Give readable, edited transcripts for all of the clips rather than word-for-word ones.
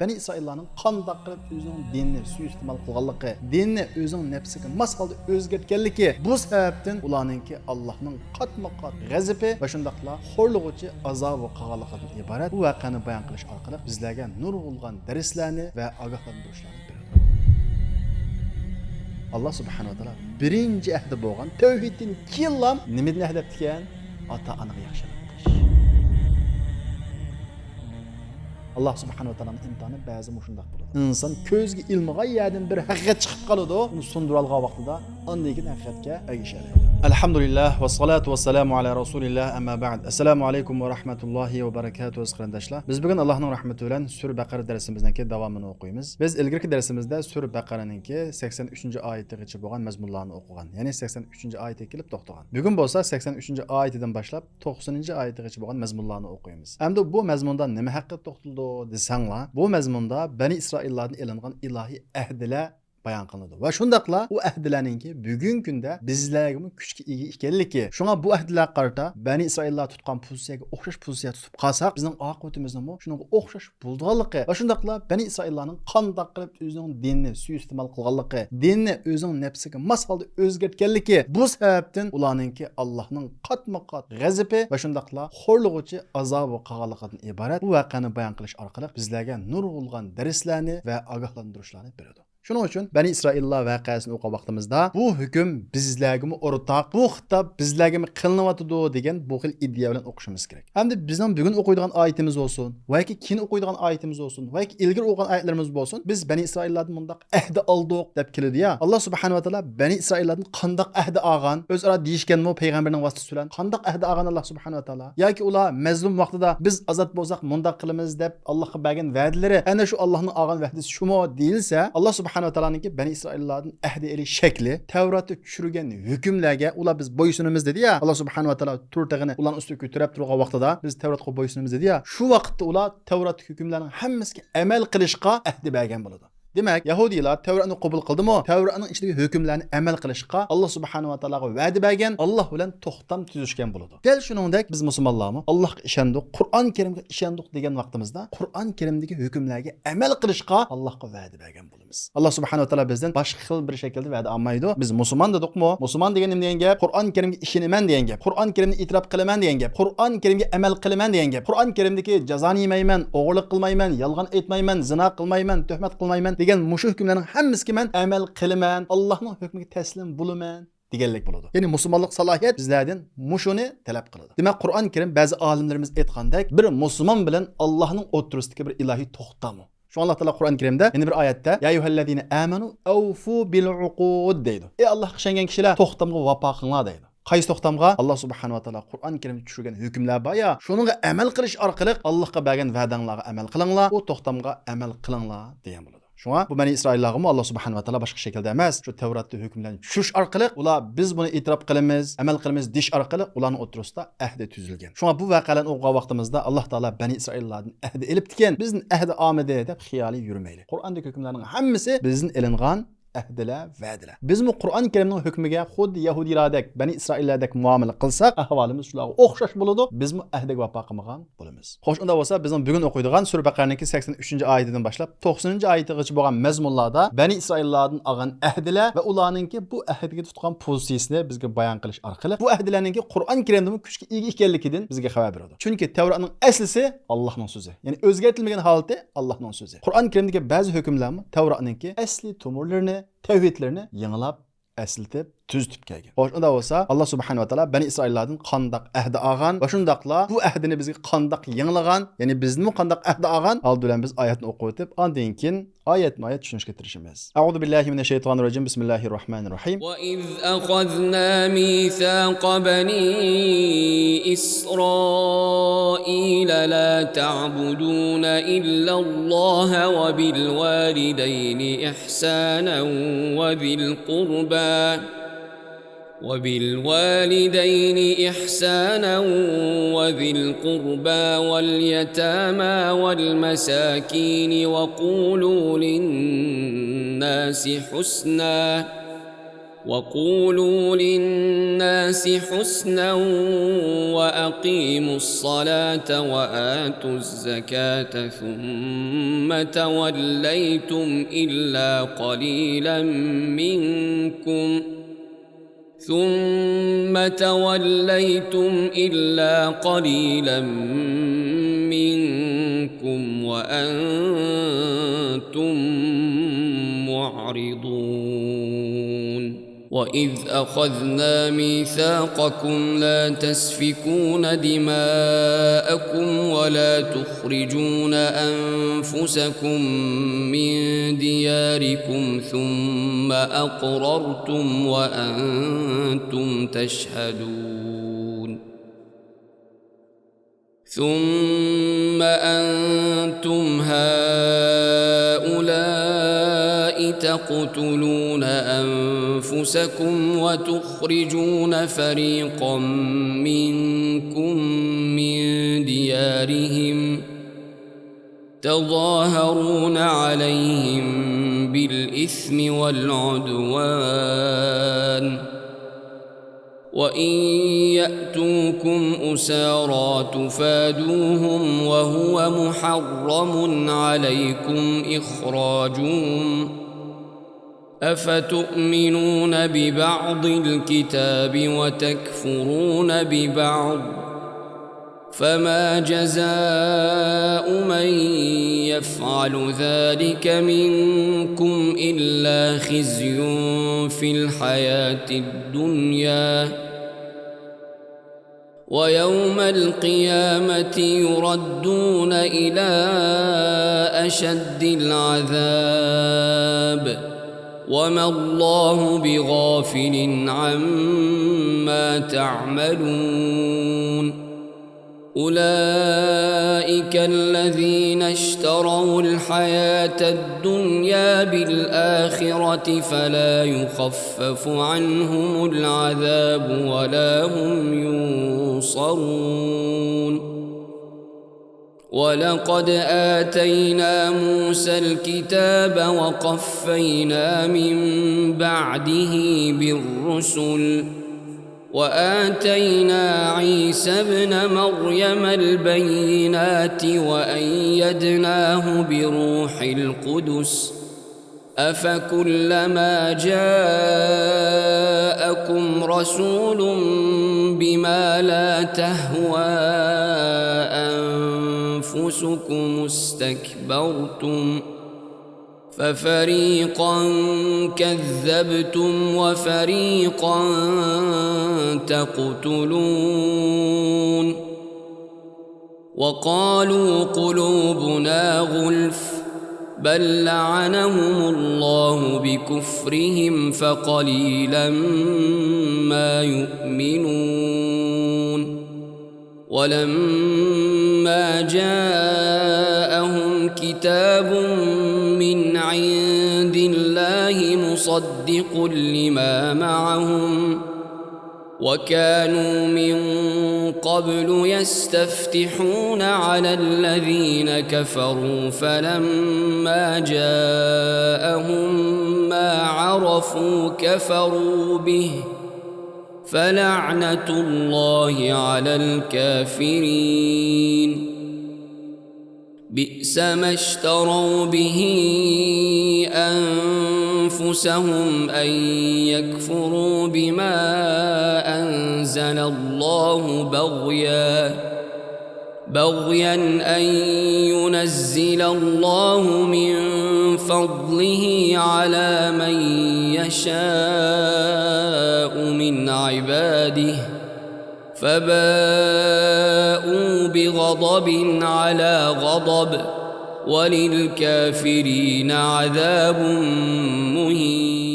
Bani İsraillarning qandoq qilib o'zining dinini suiiste'mol qilganligi, dinni o'zining nafsiga mos holda o'zgartganligi, bu sababdan ularningki Allohning qatma-qat g'azabi va shundaqla xo'rlig'uchi azobi qilganligidan iborat bu voqeani bayon qilish orqali bizlarga nurg'ulg'an darslarni va ogohlantirishlarni beradi. Allah subhanahu wa ta'ala birinchi ahdi bo'lgan tavhiddan keyin nimani ahdab ekan? Ota-onaga yaxshilik qilish. Allah subhanahu wa ta'alaning imtihoni ba'zi mushundaq bo'ladi. İnsan ko'zga ilmag'ay yerdan bir haqiqat chiqib qoladi, uni sundirib olgan vaqtida undan keyin haqiqatga erishadi. Alhamdulillah va salatu va salamu ala rasulillah amma ba'd. Assalomu alaykum va rahmatullohi va barakatuh qarindoshlar. Biz bugun Allohning rahmati bilan Sura Baqara darsimizningki davomini o'qiymiz. Biz ilgirki darsimizda Sura Baqaraninki 83-oyatigacha bo'lgan mazmunlarni o'qigan. Ya'ni 83-oyatga kelib to'xtagan. Bugun bo'lsa 83-oyatidan boshlab 90-oyatigacha bo'lgan mazmunlarni o'qiymiz. Endi bu mazmunda nima haqida to'xtaldi desanglar, bu mazmunda Bani İsraillardan elingan ilahi ahdilar bayon qilinadi. Va shundaqla u ahdilarningki bugungi kunda bizlarga kuchga ega ekanligi. Shunga bu ahdilar qarata Bani İsraillar tutgan pozitsiyaga o'xshash pozitsiya tutib qolsak, bizning oqibatimizni shunga o'xshash bo'lganligi va shundaqla Bani İsraillarning qandoq qilib o'zining dinini suiiste'mol qilganligi, dinni o'zining nafsiga mos holda o'zgartganligi, bu sababdan ularningki Allohning qatma-qat g'azabi va shundaqla xo'rlig'uchi azobi qilganligidan iborat bu voqeani bayon qilish orqali bizlarga nurg'ulg'an darslarni va ogohlantirishlarni beradi. Shuning uchun Bani İsraillar voqeasini o'qigan vaqtimizda bu hukm bizlarga o'rtoq, bu xitob bizlarga qilinyotidi degan bu xil idea bilan o'qishimiz kerak. Hamda bizning bugun o'qiydigan oyatimiz bo'lsin, yoki keyin o'qiydigan oyatimiz bo'lsin, yoki ilgari o'qigan oyatlarimiz bo'lsin, biz Bani İsraillardan bundaq ahdi oldik deb keladi ya. Alloh subhanahu va taolo Bani İsraillardan qandoq ahdi olgan, o'zaro deyishganmi payg'ambarning vasitasi bilan qandoq ahdi olgan Alloh subhanahu va taolo, yoki ular mazlum vaqtida biz ozod bo'lsak mundaq qilamiz deb Allohga bergan va'dalari ana shu Allohning olgan va'dasi shumi deyilsa, Alloh subhanahu va taoloning Bani İsraillardan ahdi eli shakli, Tavratda tushirgan hukmlarga ular biz bo'ysunamiz dedi ya. Alloh subhanahu va taolo turtag'ini ularning ustiga ko'tarib turgan vaqtida biz Tavratga bo'ysunamiz dedi ya. Shu vaqtda ular Tavrat hukmlarining hammasiga amal qilishga ahdi bergan bo'ladi. Demak, Yahudilar Tavratni qabul qildimi? Tavratning ichidagi hukmlarni amal qilishga Alloh subhanahu va taologa va'da bergan, Alloh bilan to'xtam tuzishgan bo'ladi. Kel shuningdek biz musulmonlarmi Allohga ishondik, Qur'on Karimga ishondik degan vaqtimizda Qur'on Karimdagi hukmlarga amal qilishga Allohga va'da bergan bo'lamiz. Alloh subhanahu va taolo bizdan boshqa xil bir shaklda va'da olmaydi. Biz musulmon dedikmi? Musulmon degan nima degan gap? Qur'on Karimga ishonaman degan gap. Qur'on Karimni e'tirof qilaman degan gap. Qur'on Karimga amal qilaman degan gap. Qur'on Karimdagi jazoni yemayman, o'g'irlik qilmayman, yolg'on aytmayman, zina qilmayman, tuhmat qilmayman degan mushu hukmlarning hammasiga men amal qilaman, Allohning hukmiga taslim bo'laman deganlik bo'ladi. Ya'ni musulmonlik salohiyat bizlardan mushuni talab qiladi. Demak, Qur'on Karim ba'zi olimlarimiz aytgandek, bir musulmon bilan Allohning o'rtasidagi bir ilohiy to'xtami. Şu Allah Teala Kur'an-ı Kerim'de yeni bir ayette ya eyyuhellezine amenu awfu bil uqud deydi. Ey Allah kişengen kişiler toxtamga vapa qilinglar deydi. Qaysi toxtamga? Allah subhanahu wa taala Qur'on-ı Kerim'de tushirgan hukmlar bor ya, shunga amal qilish orqali Allohga bergan va'danglarga amal qilinglar, o toxtamga amal qilinglar degan bo'ladi. Şuna bu Bani İsraillarga Allah subhanahu wa taala boshqa shaklda emas, shu Tavratda hukmlarni tushish orqali ular biz buni e'tirof qilamiz, amal qilamiz dish orqali ularning o'rtasida ahdi tuzilgan. Shuna bu voqealarni o'qigan vaqtimizda Alloh taolo Bani İsraillardan ahdi elib tikan, bizning ahdi omadi deb xiyoli yurmaylik. Qur'ondagi hukmlarning hammasi bizning elingan ahdilar, va'dalar. Biz bu Qur'on Karimning hukmiga xuddi Yahudilardek, Bani İsraillardek muomala qilsak, ahvolimiz shularga o'xshash bo'ladi. Biz bu ahdiga vafo qilmagan bo'lamiz. Xo'sh, unda bo'lsa, bizning bugun o'qiydigan Sura Baqaraning 83-oyatidan boshlab 90-oyatigacha bo'lgan mazmunlarda Bani İsraillardan olgan ahdilar va ularningki bu ahdiga tutgan pozitsiyasini bizga bayon qilish orqali bu ahdilarningki Qur'on Karimda kuchga ega ekanligidan bizga xabar beradi. Chunki Tavratning aslisi Allohning so'zi. Ya'ni o'zgartirilmagan holati Allohning so'zi. Qur'on Karimdagi ba'zi hukmlarni Tavratningki asli tumurlarini tevhidlerini yanılab, esiltib, tuzitib kelgan. Xo'sh, unda bo'lsa, Alloh subhanahu va taolo Bani İsraillardan qandoq ahdi olgan va shundaqla bu ahdini bizga qandoq yangilagan, ya'ni bizni qandoq ahdi olgan, oldi bilan biz oyatni o'qib o'tib, ondan keyin oyatma-oyat tushunishga tirishamiz. A'udhu billahi minashaytonirrojim. Bismillahirrohmanirrohim. Wa iz akhadna mithaqa bani Israila la ta'buduna illa Allah wa bil walidayni ihsanan wa bil qurba وبالوالدين إحسانا وذي القربى واليتامى والمساكين وقولوا للناس حسنا وقولوا للناس حسنا وأقيموا الصلاة وآتوا الزكاة ثم توليتم إلا قليلا منكم وأنتم معرضون وإذ أخذنا ميثاقكم لا تسفكون دماءكم ولا تخرجون أنفسكم من دياركم ثم أقررتم وأنتم تشهدون ثم أنتم هؤلاء تقتلون أنفسكم وتخرجون فريقا منكم من ديارهم تظاهرون عليهم بالإثم والعدوان وإن يأتوكم أسارى تفادوهم وهو محرم عليكم إخراجهم أفتؤمنون ببعض الكتاب وتكفرون ببعض فما جزاء من يفعل ذلك منكم إلا خزي في الحياة الدنيا ويوم القيامة يردون إلى أشد العذاب وما الله بغافل عما تعملون أولئك الذين اشتروا الحياة الدنيا بالآخرة فلا يخفف عنهم العذاب ولا هم ينصرون ولقد آتينا موسى الكتاب وقفينا من بعده بالرسل وآتينا عيسى ابن مريم البينات وأيدناه بروح القدس أفكلما جاءكم رسول بما لا تهوى أنفسكم استكبرتم ففريقا كذبتم وفريقا تقتلون وقالوا قلوبنا غلف بل لعنهم الله بكفرهم فقليلا ما يؤمنون ولما جاءهم كتاب من عند الله مصدق لما معهم وكانوا من قبل يستفتحون على الذين كفروا فلما جاءهم ما عرفوا كفروا به فلعنة الله على الكافرين بئس ما اشتروا به أنفسهم أن يكفروا بما أنزل الله بغيا أن ينزل الله من فضله على من يشاء من عباده فباءوا بغضب على غضب وللكافرين عذاب مهين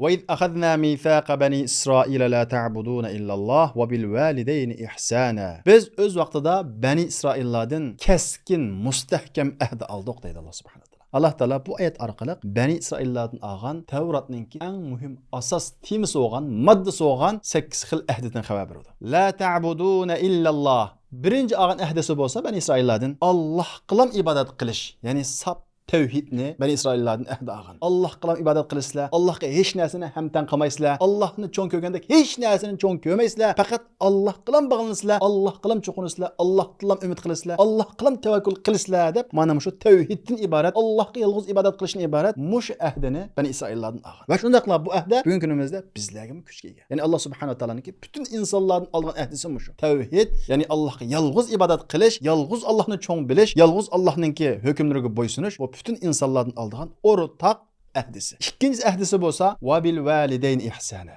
وإذ أخذنا ميثاق بني إسرائيل لا تعبدون إلا الله وبالوالدين إحسانا. Biz öz vaqtida Bani İsraillardan keskin, mustahkam ahd aldık deydi Allah subhanahu wa ta'ala. Allah Teala bu ayet arqali Bani İsraillardan algan Tevratninki eng muhim asas temisi olgan, maddasi olgan 8 xil ahdidan xabar berdi. La ta'buduna illallah. Birinci algan ahdisi bolsa Bani İsraillardan Allah qılam ibadat qilish, ya'ni sap tevhidni Bani İsraillardan ahdi algan. Allah'a ibadet kılısızlar. Allah'a hiç nersini hemten kılmaysızlar. Allah'ını çoğun kögендek hiç nersini çoğun kömeysizlar. Fakat Allah'a bağlanısızlar. Allah'a çoğunusuzlar. Allah'a ümit kılısızlar. Allah'a tevekkül kılısızlar deb mana şu tevhidden ibaret, Allah'a yalnız ibadet kılışdan ibaret muş ahdini Bani İsraillardan algan. Ve şundaqla bu ahde bugün günümüzde bizlerge mi güçke ega. Yani Allah Subhanahu wa Ta'ala'nınki bütün insanlardan algan ahdisi muş. Tevhid yani Allah'a yalnız ibadet kılış, yalnız Allah'ını çoğun biliş, yalnız Allah'ınki hükümlerine boysunuş. Bu bütün insanlardan aldığan ortak ahdisi. İkinci ahdisi bolsa ve bil valideyn ihsana.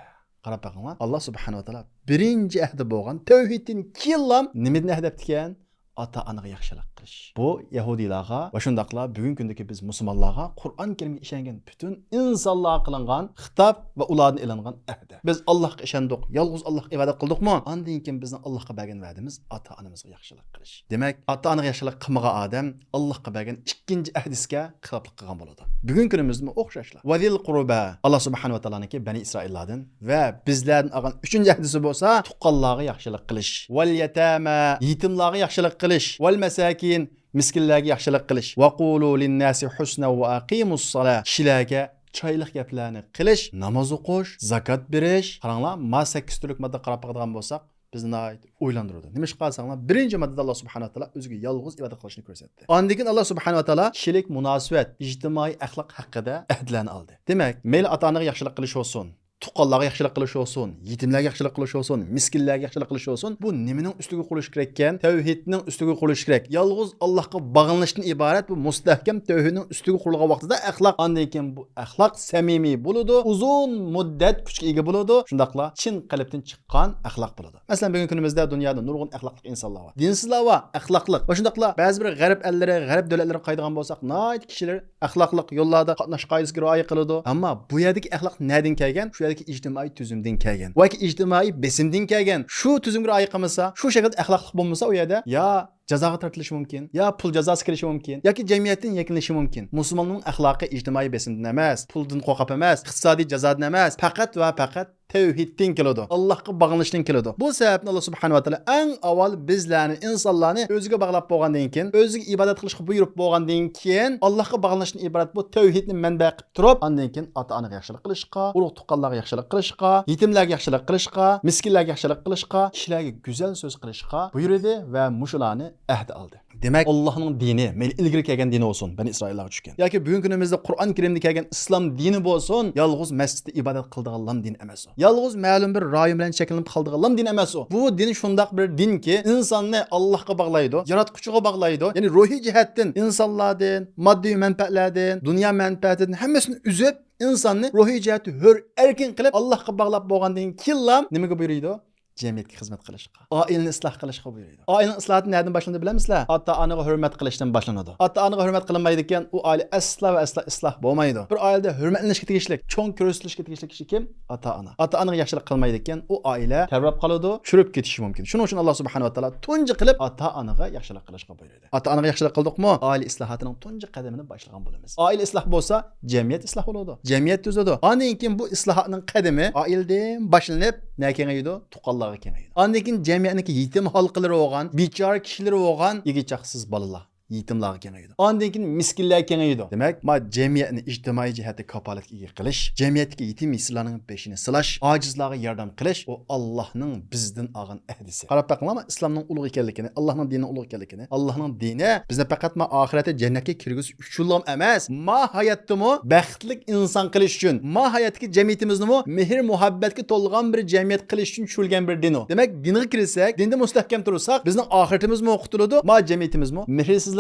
Qarab baxinglar. Allah Subhanahu wa Ta'ala birinci ahdi bo'lgan tevhidin killam nimadan ahdetdikan? Ata-anaga yaxshilik qilish. Bu Yahudilarga va shundaqla bugungi kundagi biz musulmonlarga Qur'on Karimga ishongan bütün insonlarga qilingan xitob va ulardan e'longan ahd. Biz Allohga ishondik, yolg'iz Allohga ibodat qildikmi? Undan keyin bizning Allohga bergan va'damiz ata-onamizga yaxshilik qilish. Demak, ata-onaga yaxshilik qilmagan odam Allohga bergan ikkinchi ahdisga xiloflik qilgan bo'ladi. Bugungi kunimizda o'xshashlar. Vadil qurba. Alloh subhanahu va taoloning Bani Isroillardan va bizlardan olgan uchinchi ahdisi bo'lsa, tuqqanlarga yaxshilik qilish. Val yatama, yetimlarga yaxshilik qilish. Val masakin, miskinlarga yaxshilik qilish. Va qulu lin-nasi husna va aqimus salah. Kishilarga chiroyli gaplarni qilish, namoz o'qish, zakot berish. Qaranglar, ma 8 turlik modda qarab qolgan bo'lsak, bizni o'ylantiradi. Nima ish qilsanglar, birinchi moddada Alloh subhanahu va taolo o'ziga yolg'iz ibodat qilishni ko'rsatdi. Ondan keyin Alloh subhanahu va taolo kishilik munosabat, ijtimoiy axloq haqida ahdlarni oldi. Demak, mayli ota-onaga yaxshilik qilish olsun, tuqqanlarga yaxshilik qilish olsun, yetimlarga yaxshilik qilish olsun, miskinlarga yaxshilik qilish olsun, bu nimaning ustiga qilish kerak ekan? Tavhidning ustiga qilish kerak. Yolg'iz Allohga bog'lanishdan iborat bu mustahkam tavhidning ustiga qurilgan vaqtida axloq, ondan keyin bu axloq samimiy bo'ladi, uzun muddat kuchga ega bo'ladi, shundaqla chin qalbdan chiqqan axloq bo'ladi. Masalan, bugungi kunimizda dunyoda nurg'un axloqli insonlar bor. Dinsizlar va axloqli. Va shundaqla ba'zi bir g'arb ellari, g'arb davlatlari qaydigan bo'lsak, nayt kishilar axloqli yo'llarda qatnash qoidasiga rioya qiladi. Ammo bu yerdagi axloq neden kelgan? Shu yerdagi ijtimoiy tuzumdan kelgan. Va ijtimoiy besimdan kelgan. Shu tuzumga rioya qilmasa, shu shaklda axloqli bo'lmasa, u yerda ya jazoga tortilishi mumkin, ya pul jazosi kirishi mumkin, yoki jamiyatdan yakunlanishi mumkin. Musulmonning axloqi ijtimoiy besimdan emas, puldan qo'rqib emas, iqtisodiy jazodan emas, faqat va faqat tevhiddan keladi. Allohga bog'lanishdan keladi. Bu sababni Alloh subhanahu va taolo eng avval bizlarni, insonlarni o'ziga bog'lab bo'lgandan keyin, o'ziga ibodat qilishga buyurib bo'lgandan keyin Allohga bog'lanishdan iborat bu tevhidni manba qilib turib, undan keyin ota-onaga yaxshilik qilishga, ulug' tuqqanlarga yaxshilik qilishga, yetimlarga yaxshilik qilishga, miskinlarga yaxshilik qilishga, kishilarga go'zal so'z qilishga buyurdi va mushularni ahd oldi. Demak, Allohning dini, men ilgari kelgan dini bo'lsin, Bani Isroillarga tushgan. Yoki bugungi kunimizda Qur'on Karimda kelgan islom dini bo'lsin, yolg'iz masjidda ibodat qiladigan din emas u. Yolg'iz ma'lum bir rayon bilan cheklanib qoladigan din emas u. Bu din shundaq bir dinki, insonni Allohga bog'laydi, yaratquchiga bog'laydi. Ya'ni ruhiy jihatdan insonlardan, moddiy manfaatlardan, dunyo manfaatidan hammasini uzib, insonni ruhiy jihatda hur erkin qilib Allohga bog'lab bo'lgandan keyin nimaga buyuriydi? Jamiyatga xizmat qilishga, oilani isloh qilishga buyuradi. Oilaning islohati nereden boshlanadi bilamizlar? Ota-onaga hurmat qilishdan boshlanadi. Ota-onaga hurmat qilinmaydi ekan, u oila asla va asla isloh bo'lmaydi. Bir oilada hurmatlanishga tegishli, cho'ng ko'rsatilishga tegishli kishi kim? Ota-ona. Ota-onaga yaxshilik qilmaydi ekan, u oila tarab qoladi, chirib ketishi mumkin. Shuning uchun Alloh subhanahu va taolo tunji qilib ota-onaga yaxshilik qilishga buyuradi. Ota-onaga yaxshilik qildikmi, oila islohatining tunji qadamini boshlagan bo'lamiz. Oila isloh bo'lsa, jamiyat isloh bo'ladi. Jamiyat tuzadi. Ondan keyin bu islohotning qadami oiladan boshlanib, nima kengaydi? Tuqqanlar kengaydi. Ondan keyin jamiyatniki yetim halqalari bo'lgan, bechora kishilar bo'lgan, yegichaqsiz bolalar, yetimlarga kengaydi. Ondan keyin miskinlar kengaydi. Demak, ma jamiyatni ijtimoiy jihatda kapolatga ega qilish, jamiyatdagi yetim miskinlarning beshini silash, ojizlarga yordam qilish, u Allohning bizdan olgan ahdisi. Qarab baqinglar, islomning ulug' ekanligini, Allohning dinining ulug' ekanligini, Allohning dini bizni faqat ma oxiratda jannatga kirgizish uchun emas, ma hayotdimi baxtli inson qilish uchun, ma hayotdagi jamiyatimizni mehr muhabbatga to'lgan bir jamiyat qilish uchun tushilgan bir din. Demak, dinga kirsak, dinda mustahkam tursak, bizning oxiratimiz qutuladi, ma jamiyatimiz mehrsiz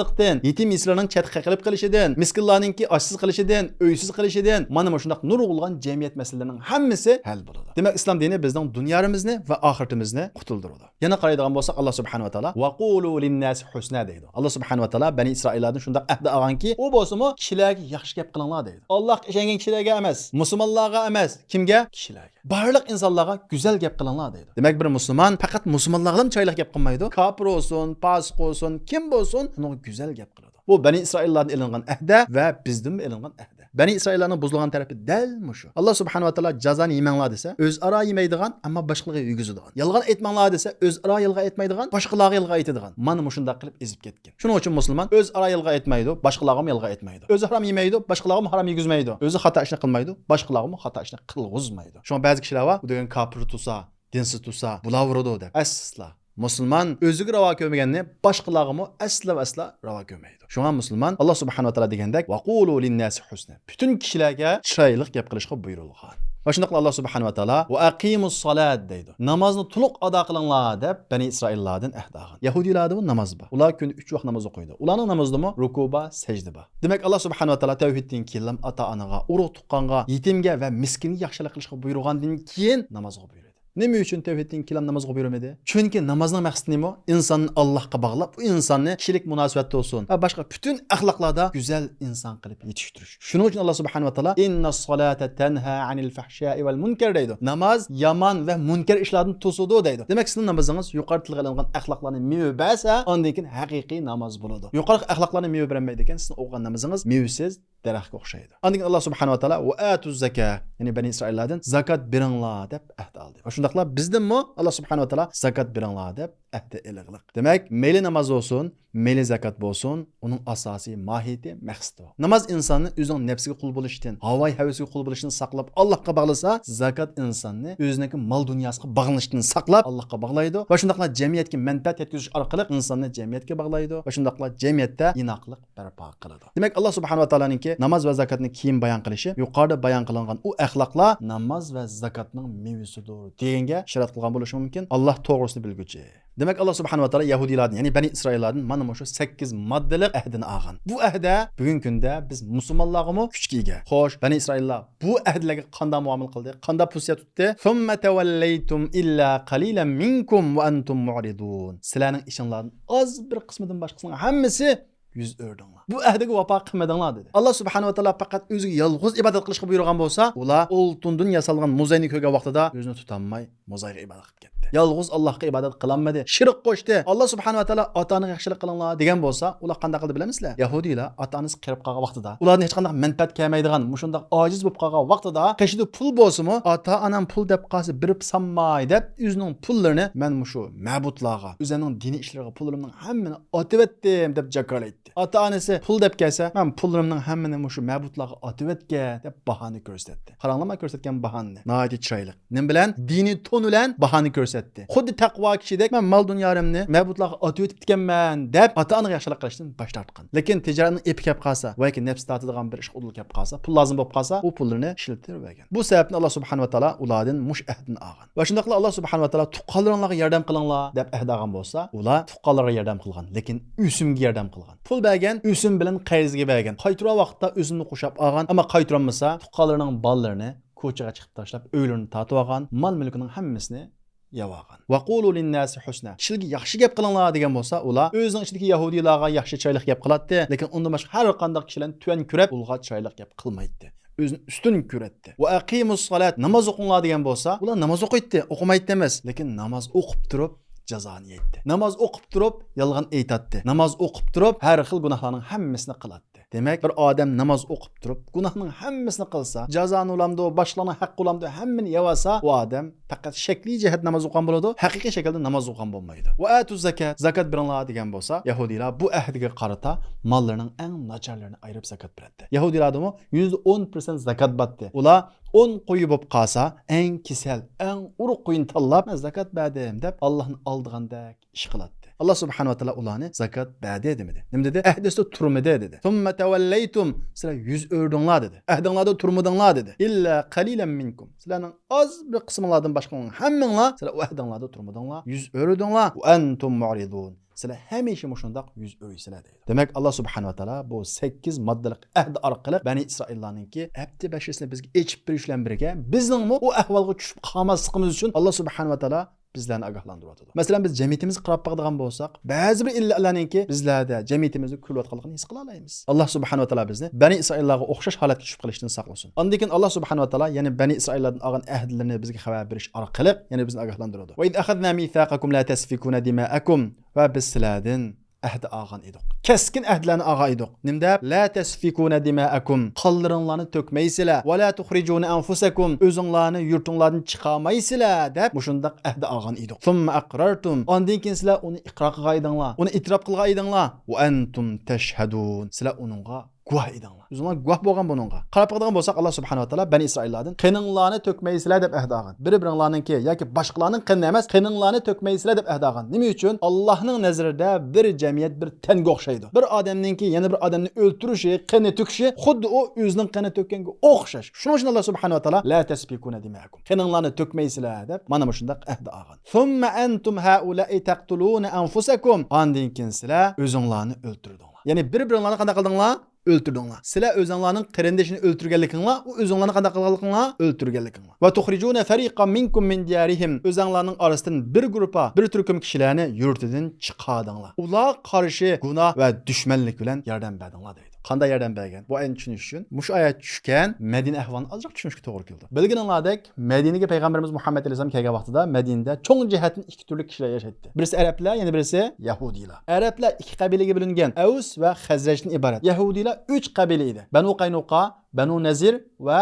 yetim misraning chatqa qilib qilishidan, miskinlarningki ochsiz qilishidan, uysiz qilishidan, mana shunday nurg'ulgan jamiyat masalalarining hammasi hal bo'ladi. Demak, islom dini bizning dunyomizni va oxiratimizni qutuldiradi. Yana qaraydigan bo'lsak, Alloh subhanahu va taolo va qulu lin-nasi husna deydi. Alloh subhanahu va taolo Bani Isroillardan shunday ahd olganki, u bo'lsa-mu kishilarga yaxshi gap qilinglar deydi. Alloh ishongan kishilarga emas, musulmonlarga emas, kimga? Kishilarga. Barliq insonlarga go'zal gap qilinglar deydi. Demak, bir musulmon faqat musulmonlarga ham chiroyli gap qilmaydi. Kofir bo'lsin, fosiq bo'lsin, kim bo'lsin, uni go'zal gap qiladi. Bu Bani Isroillardan ilingan ahd va bizdan ilingan ahd. Bani İsraillarning buzilgan tarafi dal mushu. Alloh subhanahu va taolo jazoni yemanglar desa, o'zaro yemaydigan, ammo boshqalarga yugizadigan. Yolg'on aytmanglar desa, o'zaro yolg'on aytmaydigan, boshqalarga yolg'on aytadigan. Mana mushunda qilib ezib ketgan. Shuning uchun musulmon o'zaro yolg'on aytmaydi, boshqalarga ham yolg'on aytmaydi. O'zi harom yemaydi, boshqalarga ham harom yegizmaydi. O'zi xato ishni qilmaydi, boshqalarga ham xato ishni qilg'izmaydi. Shunga ba'zi kishilar va bu degan kofir tusa, dinsiz tusa, bular uradi deb. Asla musulmon o'ziga ravo ko'rmaganni boshqalarga asla ravo ko'rmaydi. Shunga musulmon Alloh subhanahu va taolo degandek vaqulu linnasi husna. Butun kishilarga chiroyli gap qilishga buyurilgan. Va shunda Alloh subhanahu va taolo va aqimus solat deydi. Namozni to'liq ado qilinglar deb Bani Isroillardan ahd olgan. Yahudiylarda bu namoz bor. Ular kunda 3 vaqt namoz o'qiydi. Ularning namozida ruku bor, sajda bor. Demak Alloh subhanahu va taolo tavhiddan keyin ota-onaga, urug' tuqqanga, yetimga va miskinga yaxshilik qilishga buyurgandan keyin namozga buyurdi. Nima uchun tavhiddan keyin namozga buyurmadi? Chunki namozning maqsadi nima? Insonni Allohga bog'lab, u insonni kishilik munosabatda bo'lsin va boshqa butun axloqlarda go'zal inson qilib yetishtirish. Shuning uchun Alloh subhanahu va taolo innas solata tanha anil fahsha'i wal munkar deydi. Namoz yomon va munkar ishlardan to'sadi deydi. Demak, sizning namozingiz yuqori tilga olingan axloqlarni meva bersa, undan keyin haqiqiy namoz bo'ladi. Yuqori axloqlarni meva bermaydi ekan, sizning o'qigan namozing'iz mevasiz daraxtga o'xshaydi. Undan keyin Alloh subhanahu va taolo va atuz zakat, ya'ni Bani Isroillardan zakat beringlar deb ahd oldi. Va shundaqla bizdinmi Alloh subhanahu va taolo zakat beringlar deb ahd ilig'liq. Demak, meyli namoz bo'lsin, meyli zakat bo'lsin, uning asosiy mohiyati maqsadi. Namoz insonni o'zining nafsiga qul bo'lishdan, havoy havasiga qul bo'lishdan saqlab Allohga bog'lasa, zakat insonni o'zining mol dunyosiga bog'lanishdan saqlab Allohga bog'laydi va shundaqla jamiyatga manfaat yetkazish orqali insonni jamiyatga bog'laydi va shundaqla jamiyatda inoqlik barpo qiladi. Demak, Alloh subhanahu va taoloninki namoz va zakatni keyin bayon qilishi, yuqorida bayon qilingan u axloqlar namoz va zakatning mevasidir deganga ishorat qilgan bo'lishi mumkin. Alloh to'g'risini bilguchi. Demak, Alloh subhanahu va taolo Yahudilardan, ya'ni Bani Isroillardan mana shu 8 moddalik ahdini olgan. Bu ahda bugungi kunda biz musulmonlarga kuchga ega. Xo'sh, Bani Isroillar bu ahdlarga qanday muomala qildi? Qanday pozitsiya tutdi? Thumma tawallaytum illa qalilan minkum wa antum mu'ridun. Sizlarning ishinglarning oz bir qismidan boshqasining hammasi yüz ördünglar. Bu ahdiga vafo qilmadinglar dedi. Alloh subhanahu va taolo faqat o'ziga yolg'iz ibodat qilishga buyurgan bo'lsa, ular oltindan yasalgan muzayni ko'rgan vaqtida o'zini tutamay muzayga ibodat qilib ketdi. Yolg'iz Allohga ibodat qilolmadi, shirk qo'shdi. Alloh subhanahu va taolo ota-onaga yaxshilik qilinglar degan bo'lsa, ular qanday qildi bilamizlar? Yahudiylar ota-onasi qirib qolgan vaqtida, ularning hech qanday manfaat kelmaydigan, mushundaq ojiz bo'lib qolgan vaqtida, qishida pul bo'lsa-mu, ota-onam pul deb qolsa birib sanmay deb o'zining pullarini men mushu ma'budlarga, o'zining diniy ishlariga pullarimning hammani otib etdim deb jakolaydi. Ota-onasi pul deb kelsa, men pullarimning hammani mushu ma'budlarga otib etga deb bahona ko'rsatdi. Qaranglar, ko'rsatgan bahona nihoyat chiroyli. Nim bilan diniy ton bilan bahona ko'rsatdi. Xuddi taqvo kishidek men mol dunyorimni ma'budlarga otib etib ketganman deb ota-onaga yaxshilik qilishdan bosh tortgan. Lekin tijoratning epi kelib qolsa va yoki nafs tortadigan bir ish udul kelib qolsa, pul lozim bo'lib qolsa, u pullarni ishlatib bergan. Bu sababni Alloh subhanahu va taolo ulardan mush ahdini olgan. Va shundaqla Alloh subhanahu va taolo tuqqanlaringlarga yordam qilinglar deb ahd olgan bo'lsa, ular tuqqanlarga yordam qilgan, lekin o'simga yordam qilgan. Pul bergan, o'sim bilan qarzga bergan. Qaytira vaqtda o'zini qo'shab olgan, ammo qaytarolmasa, tuqqanlarning bolallarini ko'chaga chiqib tashlab, o'ylarini tortib olgan, mol-mulkining hammasini yavagan. Va qulu linnasi husna. Kishilarga yaxshi gap qilinglar degan bo'lsa, ular o'zining ichidagi yahudiylarga yaxshi chiroyli gap qiladi, lekin undan boshqa har qanday kishilarni tuvan ko'rib, ularga chiroyli gap qilmaydi. O'zini ustun ko'ratdi. Va aqimus solat, namoz o'qinglar degan bo'lsa, ular namoz o'qiydi, o'qimaydi emas, lekin namoz o'qib turib jazoni yetdi. Namoz o'qib turib yolg'on aytadi. Namoz o'qib turib har xil gunohlarning hammasini qiladi. Demak, bir odam namoz o'qib turib gunohning hammasini qilsa, jazoni ulamdi, boshqalarning haqqi ulamdi, hammani yavasa, u odam faqat shakliy jihat namoz o'qigan bo'ladi, haqiqiy shaklda namoz o'qigan bo'lmaydi. Va atuz zakat, zakat beringlar degan bo'lsa, yahudiylar bu ahdiga qarata mollarining eng nacharlarini ayirib zakat beradi. Yahudiylardami 110% zakat batdi. Ular 10 qo'yi bo'lib qolsa, eng kasal, eng uruq qo'yini tanlab, men zakat berdim deb Allohning oldigandek ish qiladi. Allah subhanahu wa taala ularni zakat berdi demedi. Nima dedi? Ahdisda turmadi dedi. Thumma tawallaytum, sizlar yüz ördinglar dedi. Ahdinglarda turmadinglar dedi. Illa qalilan minkum. Sizlarning az bir qismlardan boshqaning hammanglar sizlar u ahdinglarda turmadinglar, yüz ördinglar. Va antum mu'ridun. Sizlar hamisha mushundaq yüz o'ysizlar deydi. Demak, Alloh subhanahu wa taala bu 8 moddalik ahd orqali Bani Isroillarninki abdi bashasini bizga echib berishlan birga, bizning u ahvolga tushib qolmasligimiz uchun Alloh subhanahu wa taala bizlarni ogohlantiradi. Masalan, biz jamiyatimizni qirab qoladigan bo'lsak, ba'zi bir illatlarninki bizlarda jamiyatimizni kullayotganligini his qila olamiz. Alloh subhanahu va taolo bizni Bani Isroillarga o'xshash holatga tushib qolishdan saqlasin. Undan keyin Alloh subhanahu va taolo ya'ni Bani Isroillardan olgan ahdlarni bizga xabar berish orqali yana bizni ogohlantiradi. Va id akhadna mithaqakum la tasfikuna dima'akum, va biz sizlardan ahdi olgan edik. Keskin ahdlarni olgan edik. Nim deb? La tasfikuna dima'akum. Qonlaringlarni to'kmaysizlar. Va la tukhrijuna anfusakum. O'zinglarni yurtinglardan chiqarmaysizlar deb mushundaq ahdi olgan edik. Thumma aqrartum. Ondan keyin sizlar uni iqror qilgan edinglar. Uni e'tirof qilgan edinglar. Va antum tashhadun. Sizlar uningga guvoh edinglar. O'zinglar guvoh bo'lgan buningga. Qarab qilgan bo'lsak Alloh subhanahu va taolo Bani Isroillardan qininglarni to'kmaysizlar deb ahd olgan. Bir-biringlarninki yoki boshqalarning qinini emas, qininglarni to'kmaysizlar deb ahd olgan. Nima uchun? Allohning nazarida bir jamiyat bir tanga o'xshaydi. Bir odamninki yana bir odamni o'ltirishi, qini to'kishi xuddi u o'zining qini to'kkanga o'xshash. Shuning uchun Alloh subhanahu va taolo la tasfikuna dima'akum. Qininglarni to'kmaysizlar deb mana shunday ahd olgan. Thumma antum haula'i taqtuluna anfusakum. Ondan keyin sizlar o'zinglarni o'ltirdinglar. Ya'ni bir-biringlarni qanday qildinglar? Öldürdüңlar. Sizler özünlerin kardeşini öldürgenlikinglar, o özünlerini qanday qilganliginglar öldürgenlikinglar. Ve tukhrijuna fariqan minkum min diyarihim. Özünlerin arasından bir grupa, bir türküm kişilerini yurtidan chiqardinglar. Ular qarşı günah ve düşmanlık bilen yardım berdinglar deydi. Qanday yardım bergan? Bu ayni tushunish uchun mush oyat tushgan Madina ahvolini ozroq tushunishga to'g'ri keldi. Bilganinglardek, Madinaga payg'ambarimiz Muhammad alayhisalom kelgan vaqtida Madinada cho'ng jihatdan ikki turli kishilar yashaydi. Birisi arablar, yana birisi yahudiylar. Arablar ikki qabilaga bo'lingan, Aws va Khazrajdan iborat. Yahudiylar 3 qabila edi. Banu Qaynuqa, Banu Nazir va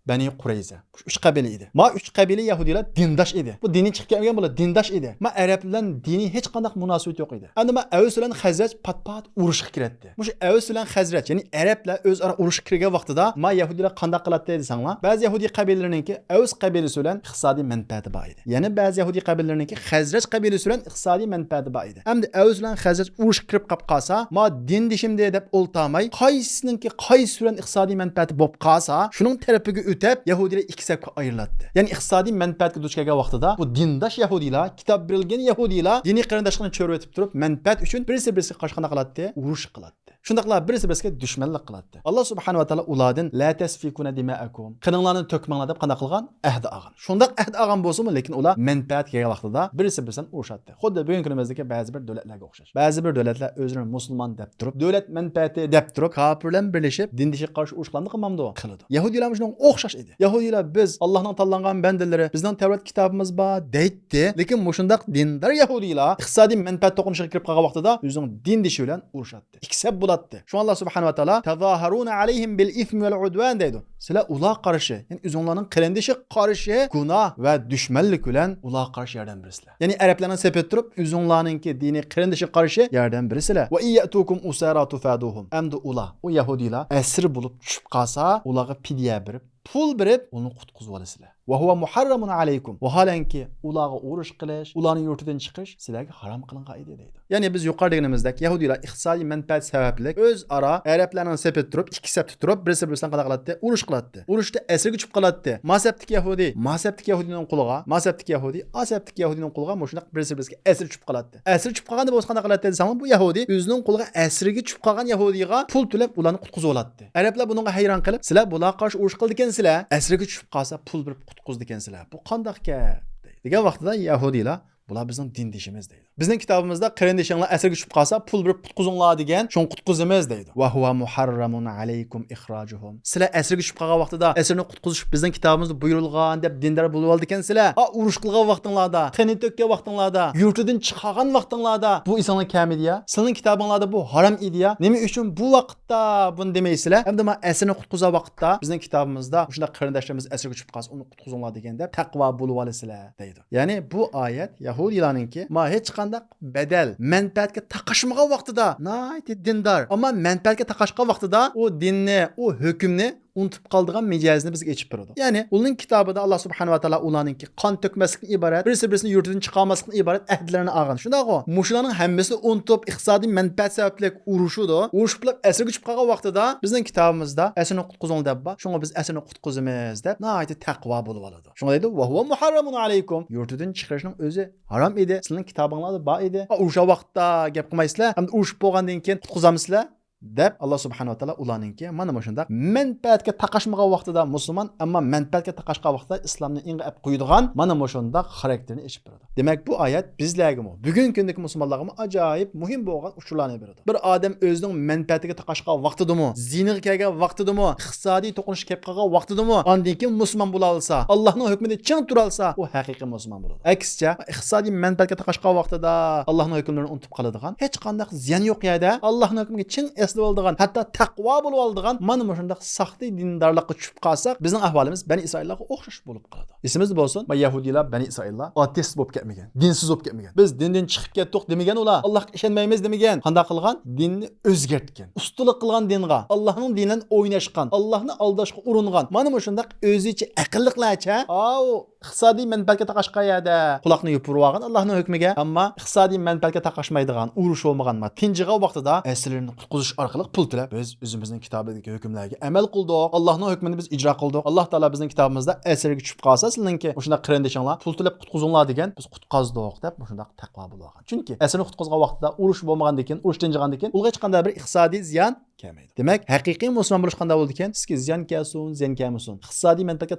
Bani Qurayza. 3 qabila edi. Ma 3 qabila Yahudilar dindosh edi. Bu dini chiqib kelgan bo'lar, dindosh edi. Ma arab bilan dini hech qanday munosabat yo'q edi. Endi ma Aws bilan Xazraj pat-pat urushga kiradi. Mush Aws bilan Xazraj, ya'ni arablar o'zaro urushga kirgan vaqtida ma Yahudilar qanday qiladi desanglar, ba'zi Yahudi qabilalarininki Aws qabilasi bilan iqtisodiy manfaati bor edi. Yana ba'zi Yahudi qabilalarininki Xazraj qabilasi bilan iqtisodiy manfaati bor edi. Endi Aws bilan Xazraj urushga kirib qolsa, ma din dishimda deb o'ltamay, qaysininki qaysi bilan iqtisodiy manfaati bo'lib qolsa, shuning tarafiga o'tib Yahudilar ikki safga ayriladi. Ya'ni iqtisodiy manfaatga duch kelgan vaqtida bu dindosh Yahudilar, kitob berilgan Yahudilar diniy qarindoshlikni cho'rib o'tib turib, manfaat uchun birisi-birisiga qarshi qana qiladi? Urush qiladi. Shundaqlar birisi-birisiga dushmanlik qiladi. Alloh subhanahu va taolo ulardan la tasfikuna dima'akum. Qininglarni to'kmanglar deb qana qilgan? Ahd olgan. Shundaq ahd olgan bo'lsa-mu, lekin ular manfaat kelgan vaqtida birisi-birisidan urushadi. Xuddi bugungi kunimizdagi ba'zi bir davlatlarga o'xshash. Ba'zi bir davlatlar o'zini musulmon deb turib, davlat manfaati deb turib, kofirlar birlashib dindiga qarshi urushlarni qilmamdi qiladi. Yahudilar shunga o'xshash edi. Yahudilar biz Allohning tanlangan bandalari, bizning Tavrat kitobimiz bor deydi, lekin mushundaq dindor Yahudilar iqtisodiy manfaat to'qinishiga kirib qolgan vaqtida o'zining din dishi bilan urushadi. Ikkisi bo'ladi. Şu Allah subhanahu wa taala tazaharuna alayhim bil ismi vel udwan deydi. Sizlar ular qarşı, yani o'zinglarning qarindishi qarşı gunoh va dushmanlik bilan ular qarşı yordam bersizlar. Ya'ni arablarning sepet turib, o'zinglarningki diniy qarindishi qarşı yordam bersizlar. Va iyatukum usara tufaduhum. Amdu ular, o Yahudilar asir bo'lib tushib qolsa, ularga fidya berib, pul berib, uni qutqizib olasizlar. Va huwa muharramun alaykum. Vaholanki ularga urush qilish, ularning yurtidan chiqish sizlarga harom qilingan edi deydi. Ya'ni biz yuqori deganimizdek Yahudilar iqtisodiy manfaat sababli o'zaro arablarning sepet turib, ikki sepda turib, birisi-birisidan qana qiladi? Urush qiladi. Urushda asirga tushib qoladi. Masabtik Yahudi, Masabtik Yahudining quliga, Masabtik Yahudi, Asabtik Yahudining quliga mushunaq birisi-birisiga asir tushib qoladi. Asir tushib qolganda bo'lsa qana qiladi desanglar, bu Yahudi o'zining quliga asirga tushib qolgan Yahudiga pul to'lab ularni qutqizib oladi. Arablar bunga hayron qilib, sizlar bularga qarshi urush qildi ekansizlar, asirga tushib qolsa pul berib qutqizdi ekansizlar. Bu qandoq gap deydi. Degan vaqtida Yahudilar bular bizning din dishimiz deydi. Bizning kitobimizda qarindishinglar asirga tushib qolsa pul berib qutqizinglar degan, shuni qutqizimiz deydi. Va huwa muharramun alaykum ikhrajuhum. Sizlar asirga tushib qolgan vaqtida asirni qutqizish bizning kitobimizda buyurilgan deb dindor bo'lib oldi ekansizlar. Urush qilgan vaqtinglarda, qani to'kkan vaqtinglarda, yurtidan chiqargan vaqtinglarda bu insonlar kam edi ya. Sizning kitobingizda bu harom edi ya. Nima uchun bu vaqtda buni demaysizlar? Hamda men asirni qutqizgan vaqtda bizning kitobimizda shunday qarindoshlarimiz asirga tushib qolsa uni qutqizinglar deganda taqvo bo'lib olasizlar deydi. Ya'ni bu oyat Yahudilarninki ma hech qanday bedel, manfaatga taqashmagan vaqtida, nayt dindor, ammo manfaatga taqashgan vaqtida o dinni, o hukmni unutib qoldigan mijozni bizga yechib beradi. Ya'ni uning kitobida Alloh subhanahu va taolo ularningki qon to'kmaslikdan iborat, birisi-birisini yurtidan chiqarmaslikdan iborat ahdlarni olgan. Shundaqo, mushularning hammasini unutib iqtisodiy manfaat sababli urushudi. Urushib asirga tushib qolgan vaqtida bizning kitobimizda asirni qutqizing deb bor. Shunga biz asirni qutqizamiz deb nayt taqvo bo'lib oladi. Shunga deydi: "Va huwa muharramun alaykum." Yurtidan chiqarishning o'zi harom edi. Sizning kitobingizda bor edi. O'sha vaqtda gap qilmaysizlar, hamda urushib bo'lgandan keyin qutqizamizlar deb Alloh subhanahu va taolo ularningki mana shunda manfaatga taqashmagan vaqtida musulmon, ammo manfaatga taqashgan vaqtida islomni inga ap qo'ydigan mana shunda xarakterini eshib beradi. Demak bu oyat bizlarga bugungi kundagi musulmonlarga ajoyib muhim bo'lgan usullarni beradi. Bir odam o'zining manfaatiga taqashgan vaqtidami, zinaga kelgan vaqtidami, iqtisodiy to'qinish kelib qolgan vaqtidami, ondan keyin musulmon bo'la olsa, Allohning hukmida ching tura olsa, u haqiqiy musulmon bo'ladi. Aksicha, iqtisodiy manfaatga taqashgan vaqtida Allohning hukmlarini unutib qoladigan, hech qanday ziyon yo'q yerda Allohning hukmiga ching eslab oladigan, hatto taqvo bo'lib oladigan mana shunday saxta dindorlikqa tushib qolsak, bizning ahvolimiz Bani Isroillarga o'xshash bo'lib qoladi. Esimizda bo'lsin, Yahudiylar Bani Isroillar ateist bo'lib ketmagan, dinsiz bo'lib ketmagan. Biz dindan chiqib ketdik demagan ular, Allohga ishonmaymiz demagan. Qanday qilgan? Dinni o'zgartgan. Ustulik qilgan dinga, Allohning dinidan o'ynashgan, Allohni aldashga uringan. Mana shunday o'zicha aqlliqlarcha, iqtisodiy manfaatga taqashgan yerda quloqni yupurib olgan Allohning hukmiga, ammo iqtisodiy manfaatga taqashmaydigan, urush olmagan, tinjigan vaqtida asrlarni qutqizish orqali pul tilab biz o'zimizning kitobidagi hukmlarga amal qildik. Allohning hukmini biz ijro qildik. Alloh taolo bizning kitobimizda asrga tushib qolsa, sizlarga o'shunda qirindishinglar pul tilab qutqizinglar degan, biz qutqazdik deb shunday taqvo bo'lgan. Chunki asrni qutqizgan vaqtida urush bo'lmagandan keyin, urush tinjigandan keyin ulga hech qanday bir iqtisodiy ziyon kelmaydi. Demak, haqiqiy musulmon bo'lish qanday bo'ldi ekan? Sizga ziyon kelsin, ziyon kelmasin, iqtisodiy manfaatga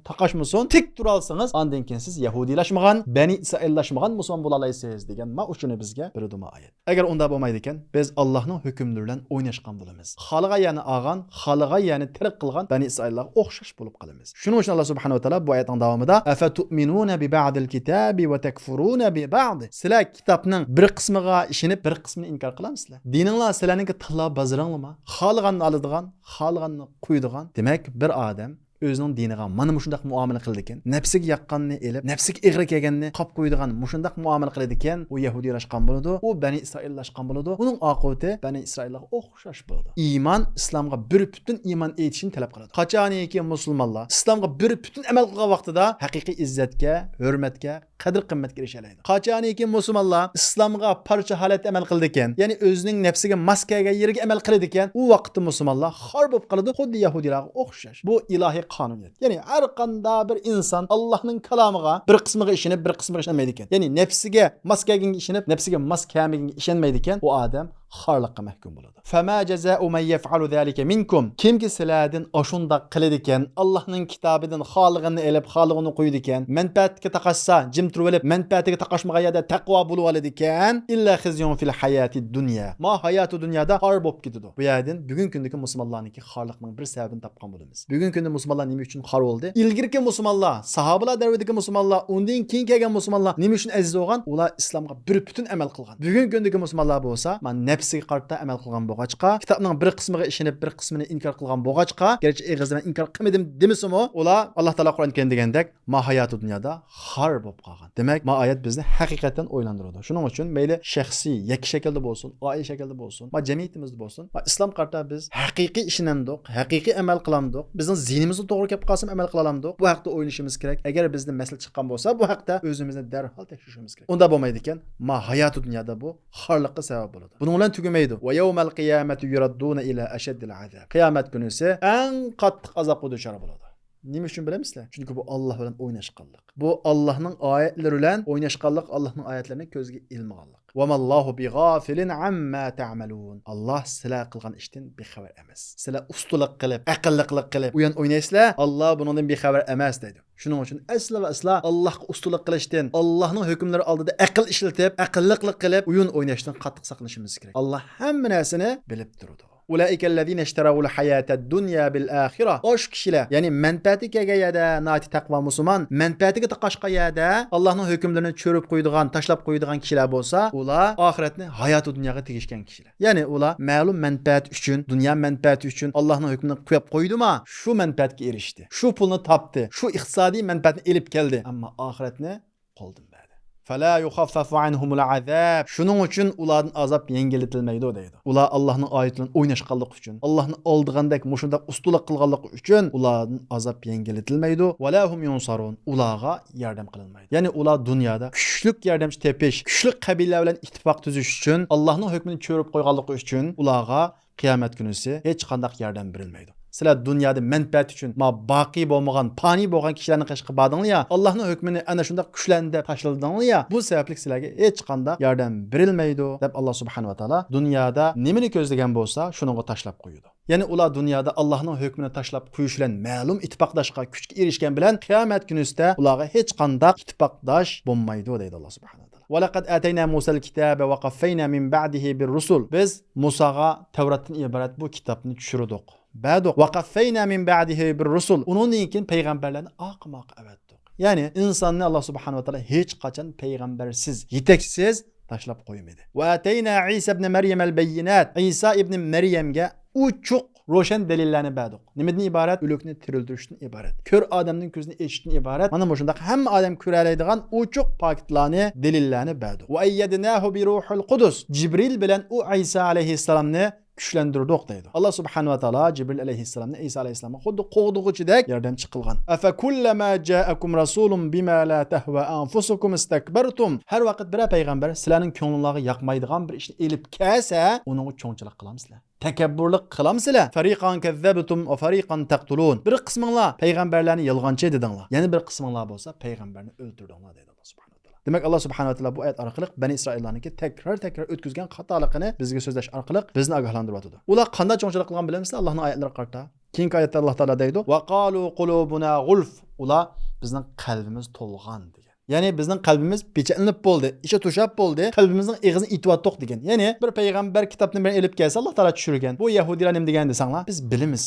taqashmasin, tik tura olsangiz, ondan keyin siz yahudiylashmagan, Bani Isroillashmagan musulmon bo'la olasiz degan shuni bizga birduma oyat. Agar unda bo'lmaydi ekan, biz Allohning hukmlari bilan o'ynashgan bo'lamiz. Xalqa yani olgan, xalqa yani tirik qilgan Bani Isroillarga o'xshash bo'lib qolamiz. Shuning uchun Alloh subhanahu va taolo bu oyatning davomida afatu'minuna bi ba'dil kitabi va takfuruna bi ba'd. Sizlar kitobning bir qismiga ishonib, bir qismini inkor qilamsizlar. Dininglar sizlarning tilla baziranglarmi? Xalqanni oladigan, xalqanni qo'ydigan. Demak, bir odam o'zining diniga mana shunday muomala qildi ekan, nafsiga yaqqanni elib, nafsiga ig'ri kelganni qop qo'ydigan shunday muomala qiladi ekan, u yahudiylashgan bo'ladi, u Bani Isroillashgan bo'ladi. Uning oqibati Bani Isroillarga o'xshash bo'ladi. Iymon islomga bir butun iymon etishini talab qiladi. Qachoniki musulmonlar islomga bir butun amal qilgan vaqtida haqiqiy izzatga, hurmatga, qadr-qimmatga erishadi. Qachoniki musulmonlar islomga parcha holat amal qildi ekan, ya'ni o'zining nafsiga maskaga yeriga amal qiladi ekan, u vaqtda musulmonlar xor bo'lib qoladi, xuddi yahudilarga o'xshash. Bu ilohiy qonuniyat. Ya'ni har qanday bir inson Allohning kalomiga bir qismiga ishonib, bir qismiga ishonmaydi ekan. Ya'ni nafsiga maskaga ishonib, nafsiga maskamiga ishonmaydi ekan, u odam xorliqqa mahkum bo'ladi. Fama jazaa'u man yaf'alu zalika minkum. Kimki sizlardan ashunda qiladi ekan, Allohning kitobidan xoliqini elib, xoliqini qo'ydi ekan, manfaatga taqashsa, jim turib olib, manfaatiga taqashmagan yerda taqvo bo'lib oladi ekan, illa khizyun fil hayati dunya. Ma hayatu dunyoda xor bo'lib ketadi. Bu yerdan bugungi kundagi musulmonlarningki xorliqning bir sababini topgan bo'lamiz. Bugungi kunda musulmonlar nima uchun xor bo'ldi? Ilgirki musulmonlar, sahobalar davridagi musulmonlar, undan keyin kelgan musulmonlar nima uchun aziz bo'lgan? Ular islomga bir butun amal qilgan. Bugungi kundagi musulmonlar bo'lsa, men nafsiga qarata amal qilgan bo'lg'achqa, kitobning bir qismiga ishonib, bir qismini inkor qilgan bo'lg'achqa, garchi eg'iz bilan inkor qilmadim demisimi, ular Alloh taolo Qur'on keyin degandek, ma hayatu dunyoda xor bo'lib qolgan. Demak, ma oyat bizni haqiqatan o'ylantiradi. Shuning uchun mayli shaxsiy, yakki shaklda bo'lsin, oila shaklda bo'lsin, va jamiyatimizda bo'lsin, va islom qarta biz haqiqiy ishonandik, haqiqiy amal qilamdik. Bizning zinimizni to'g'ri kelib qolsa amal qilalamdik. Bu haqda o'ylashimiz kerak. Agar bizning masala chiqqan bo'lsa, bu haqda o'zimizni darhol tekshirishimiz kerak. Unda bo'lmaydi ekan, ma hayatu dunyoda bu xorliqqa sabab bo'ladi. Buning bilan tugamaydi. Va yawmal qiyamati yuradduna ila ashaddil azab. Qiyomat kuni esa eng qattiq azobga duchor bo'ladi. Nima uchun bilamizlar? Chunki bu Alloh bilan o'ynashganlik. Bu Allohning oyatlari bilan o'ynashganlik, Allohning oyatlarini ko'zga ilmaganlik. Va mallohu bighafilin amma ta'malun. Alloh sizlar qilgan ishdan bexabar emas. Sizlar ustulik qilib, aqlliqlik qilib o'yin o'ynaysizlar, Alloh bundan bexabar emas deydi. Shuning uchun asla va asla Allohga ustulik qilishdan, Allohning hukmlari oldida aql ishlatib, aqlliqlik qilib o'yin o'ynashdan qattiq saqlanishimiz kerak. Alloh hamma narsani bilib turadi. Ulaikallazina ishtarawul hayatad dunya bil axirah. Osh kishilar, ya'ni manfaati kelganda nati taqvo musulmon, manfaatiga taqashqa yerda Allohning hukmlarini cho'rib qo'ydigan, tashlab qo'ydigan kishilar bo'lsa, ular oxiratni hayoti dunyoga tegishgan kishilar. Ya'ni ular ma'lum manfaat uchun, dunyo manfaati uchun Allohning hukmini qo'yib qo'ydimi? Shu manfaatga erishdi. Shu pulni topdi. Shu iqtisodiy manfaatni elib keldi. Ammo oxiratni qo'ldan berdi. Fala yukhaffafu anhumul azab. Shuning uchun ulardan azob yengiltilmaydi deydi. Ular Allohning oyatidan o'ynashganlik uchun, Allohni oldigandek mushunda ustulik qilganlik uchun ulardan azob yengiltilmaydi. Wala hum yunsarun. Ularga yordam qilinmaydi. Ya'ni ular dunyoda kuchlik yordamchi tepish, kuchlik qabilalar bilan ittifoq tuzish uchun, Allohning hukmini cho'rib qo'yganligi uchun ularga qiyomat kunisi hech qanday yordam berilmaydi. Sizlar dunyoda manfaat uchun baqiy bo'lmagan, fani bo'lgan kishilarni qashqa bardinglar ya, Allohning hukmini ana shunda kuchlanib tashladinglar ya, bu sababli sizlarga hech qanday yordam berilmaydi deb Alloh subhanahu va taolo dunyoda nimani ko'zlagan bo'lsa, shuningga tashlab qo'ydi. Ya'ni ular dunyoda Allohning hukmini tashlab qo'yish bilan ma'lum ittifoqdoshga kuchga erishgan bilan qiyomat kunida ularga hech qanday ittifoqdosh bo'lmaydi deydi Alloh subhanahu va taolo. Wa laqad atayna Musal kitaba wa qaffayna min ba'dihi bir-rusul. Biz Musaga Tavratdan iborat bu kitobni tushirdik. Ba'du waqaffayna min ba'dihi bir-rusul. Undan keyin payg'ambarlarni oqmoq avatdik. Ya'ni insonni Alloh subhanahu va taolo hech qachon payg'ambarsiz, yetaksiz tashlab qo'ymadi. Va atayna Isa ibn Maryam al-bayyinat. Isa ibn Maryamga uchuq ro'shan dalillarni berdik. Nimadan iborat? O'likni tiriltirishdan iborat. Ko'r odamning ko'zini eshitishdan iborat. Mana bu shunday hamma odam ko'ra oladigan uchuq faktlarni, dalillarni berdik. Va ayyadnahu bi ruhil qudus. Jibril bilan u Isa alayhissalomni kuchlantirdik deydi. Alloh subhanahu va taolo Jibril alayhissalomni Isa alayhissalomga xuddi qo'g'dug'ichidek yordamchi qilgan. Afa kullama ja'akum rasulun bima la tahwa anfusukum istakbartum. Har vaqt bir payg'ambar sizlarning ko'nglingizni yoqmaydigan bir ishni elib kelsa, uning cho'ngchilik qilamsizlar. Takabburlik qilamsizlar. Fariqan kazzabtum va fariqan taqtulun. Bir qisminglar payg'ambarlarni yolg'onchi dedinglar. Yana bir qisminglar bo'lsa payg'ambarni o'ldirdinglar deydi Alloh subhanahu. Demek Allah subhanahu wa taala bu ayet orqali Bani İsraillarniki tekrar o'tkazgan xatoligini bizga so'zlash orqali bizni ogohlantiryapti. Ular qanday cho'ngchilik qilgan bilamsizlar? Allohning oyatlari qarta. Keyingi oyatda Alloh taolo deydi: "Va qalu qulubuna gulf." Ular bizning qalbimiz to'lgan degan. Ya'ni bizning qalbimiz pechaklanib bo'ldi, ichi to'shab bo'ldi, qalbimizning eg'izini ityaptiq degan. Ya'ni bir payg'ambar kitobni bilan elib kelsa Alloh taolo tushirgan. Bu yahudilar nima degan desanglar, biz bilamiz.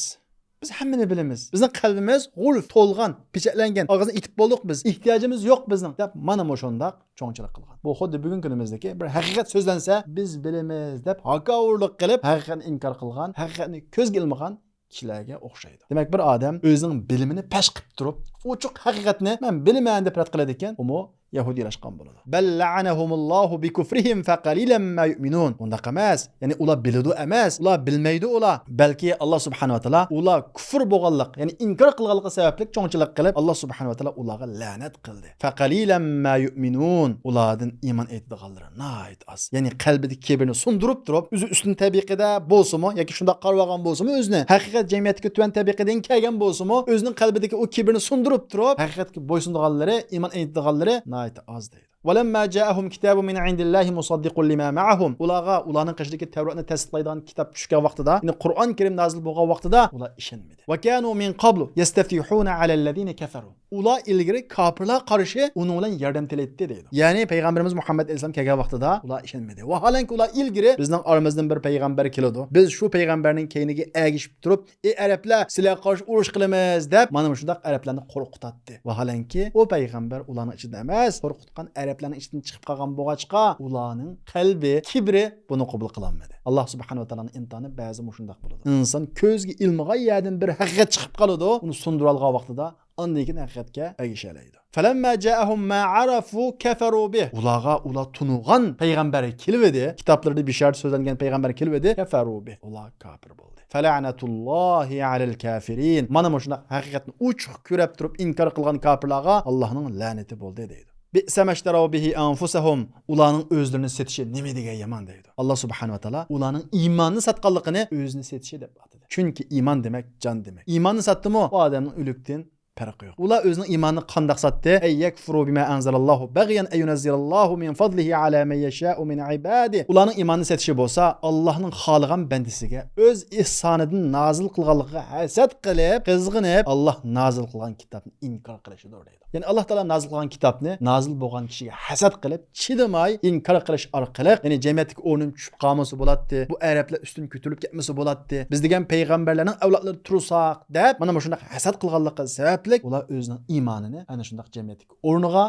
Biz hammani bilamiz. Bizning qalbimiz g'ulf, to'lgan, pechaklangan. Og'zini itib bo'ldik biz. Ehtiyojimiz yo'q bizning deb mana shundoq cho'ngchilik qilgan. Bu xuddi bugungi kunimizdagi bir haqiqat so'zlansa, biz bilamiz deb haqqavurlik qilib, haqiqatni inkor qilgan, haqiqatni ko'zga ilmagan kishilarga o'xshaydi. Demak, bir odam o'zining bilimini pash qilib turib, ochiq haqiqatni men bilaman deb rad qiladi ekan, u yahudiylaşgan bo'ladi. Bal la'anahumullohu bi kufrihim fa qalilan ma yu'minun. Unda emas, ya'ni ular biladi emas, ular bilmaydi ular. Balki Alloh subhanahu va taolo ular kufr bo'lganlik, ya'ni inkor qilganligi sababli cho'ngchilik qilib, Alloh subhanahu va taolo ularga la'nat qildi. Fa qalilan ma yu'minun. Ulardan iymon etdiganlar nayt az. Ya'ni qalbidagi kibrni sundirib turib, o'zi ustun tabiqida bo'lsa-mu yoki shunda qarvagan bo'lsa-mu, o'zini haqiqat jamiyatga tuvan tabiqidan kelgan bo'lsa-mu, o'zining qalbidagi o kibrni sundirib turib, haqiqatga bo'ysundiganlari, iymon etdiganlari az deydi. وَلَمَّا جَاءَهُمْ كِتَابٌ مِنْ عِنْدِ اللَّهِ مُصَدِّقٌ لِمَا مَعَهُمْ. Ularning qishidagi Tavratni tasdiqlaydigan kitob tushgan vaqtida, ya'ni Qur'on Karim nozil bo'lgan vaqtida ular ishonmadi. وَكَانُوا مِنْ قَبْلُ يَسْتَفْتِحُونَ عَلَى الَّذِينَ كَفَرُوا. Ular ilgari kofirlar qarshi uning bilan yordam tilaydi deydi. Ya'ni payg'ambarimiz Muhammad alayhisalom kelgan vaqtida ular ishonmadi. Vaholanki ular ilgari bizning oramizdan bir payg'ambar keladi. Biz shu payg'ambarning keyniga agishib turib, "Ey arablar, sizlar qarshi urush qilamiz" deb mana shunday arablarni qo'rqitadi. Vaholanki o payg'ambar ularning ichida emas, qo'rqitgan arablarning ichidan chiqib qolgan bo'g'achqa, ularning qalbi, kibri buni qabul qilolmadi. Alloh subhanahu va taoloning imtihoni ba'zi shunday bo'ladi. Inson ko'zga ilmagan yerdan bir haqiqat chiqib qoladi, uni sundirib olgan vaqtida andan haqiqatga erishadi. Falamma ja'ahum ma arafu kafaru bih. Ular tunugan payg'ambar kelibdi, kitoblarda bishorat so'zlangan payg'ambar kelibdi, kafaru bih. Ular kafir bo'ldi. Fala'natullohi alal kafirin. Mana shunday haqiqatni uchiq ko'rib turib inkor qilgan kafirlarga Allohning la'nati bo'ldi deydi. Bi'samashtarau bihi anfusahum. Ularning o'zlarini setishi nima degan yomon deydi. Alloh subhanahu va taolo ularning iymonni satganligini o'zini setishi deb atadi. Chunki iymon demak jon demak. Iymonni satdimi, u odamning o'likdan farqi yo'q. Ular o'zining iymonini qanday satdi? Ay yakfuru bima anzalallohu bagyan ay yunzilallahu min fadlihi ala man yasha'u min ibadi. Ularning iymonini setishi bo'lsa, Allohning xoligan bandisiga o'z ihsonidan nozil qilganligiga hasad qilib, qizg'inib, Alloh nozil qilgan kitobni inkor qilishidir deydi. Ya'ni Alloh taolo nozil qilgan kitobni nozil bo'lgan kishiga hasad qilib, chidamay inkor qilish orqali, ya'ni jamiyatga o'rnin tushib qolmasa bo'ladi. Bu arablar ustun ko'tarilib ketmasa bo'ladi. Biz degan payg'ambarlarning avlodlari tursak deb, mana shunday hasad qilganligi sabab ular o'zining iymonini ana shunday jamiyatdagi o'rniga